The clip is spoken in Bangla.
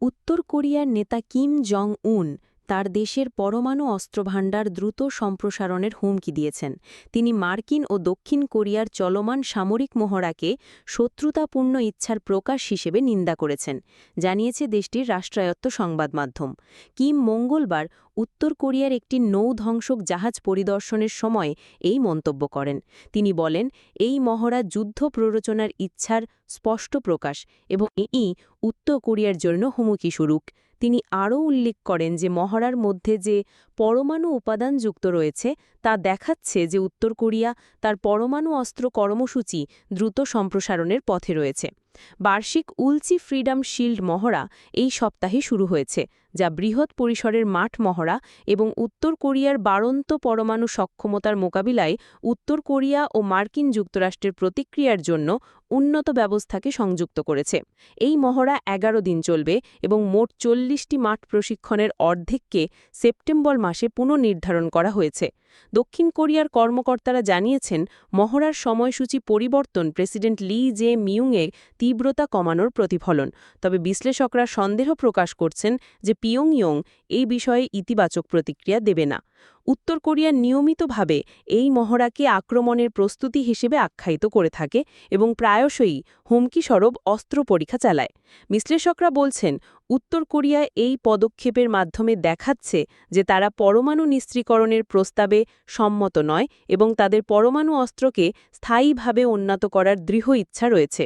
উত্তর কোরিয়ার নেতা কিম জং উন তার দেশের পরমাণু অস্ত্রভাণ্ডার দ্রুত সম্প্রসারণের হুমকি দিয়েছেন। তিনি মার্কিন ও দক্ষিণ কোরিয়ার চলমান সামরিক মহড়াকে শত্রুতাপূর্ণ ইচ্ছার প্রকাশ হিসেবে নিন্দা করেছেন, জানিয়েছে দেশটির রাষ্ট্রায়ত্ত সংবাদ মাধ্যম। কিম মঙ্গলবার উত্তর কোরিয়ার একটি নৌ-ধ্বংসক জাহাজ পরিদর্শনের সময় এই মন্তব্য করেন। তিনি বলেন, এই মহড়া যুদ্ধ প্ররোচনার ইচ্ছার স্পষ্ট প্রকাশ এবং এই উত্তর কোরিয়ার জন্য হুমকি স্বরূপ। তিনি আরও উল্লেখ করেন যে মহড়ার মধ্যে যে পরমাণু উপাদান যুক্ত রয়েছে তা দেখাচ্ছে যে উত্তর কোরিয়া তার পরমাণু অস্ত্র কর্মসূচি দ্রুত সম্প্রসারণের পথে রয়েছে। বার্ষিক উলচি ফ্রিডম শিল্ড মহড়া এই সপ্তাহে শুরু হয়েছে, যা বৃহৎ পরিসরের মাঠ মহড়া এবং উত্তর কোরিয়ার বাড়ন্ত পরমাণু সক্ষমতার মোকাবিলায় উত্তর কোরিয়া ও মার্কিন যুক্তরাষ্ট্রের প্রতিক্রিয়ার জন্য উন্নত ব্যবস্থাকে সংযুক্ত করেছে। এই মহড়া ১১ দিন চলবে এবং মোট ৪০টি মাঠ প্রশিক্ষণের অর্ধেককে সেপ্টেম্বর মাসে পুনর্নির্ধারণ করা হয়েছে। দক্ষিণ কোরিয়ার কর্মকর্তারা জানিয়েছেন, মহড়ার সময়সূচি পরিবর্তন প্রেসিডেন্ট লি জে মিউংয়ের তীব্রতা কমানোর প্রতিফলন। তবে বিশ্লেষকরা সন্দেহ প্রকাশ করছেন যে পিয়ংইয়ং এই বিষয়ে ইতিবাচক প্রতিক্রিয়া দেবে না। উত্তর কোরিয়া নিয়মিতভাবে এই মহড়াকে আক্রমণের প্রস্তুতি হিসেবে আখ্যায়িত করে থাকে এবং প্রায়শই হুমকিস্বরূপ অস্ত্র পরীক্ষা চালায়। বিশ্লেষকরা বলছেন, উত্তর কোরিয়া এই পদক্ষেপের মাধ্যমে দেখাচ্ছে যে তারা পরমাণু নিস্ত্রীকরণের প্রস্তাবে সম্মত নয় এবং তাদের পরমাণু অস্ত্রকে স্থায়ীভাবে উন্নত করার দৃঢ় ইচ্ছা রয়েছে।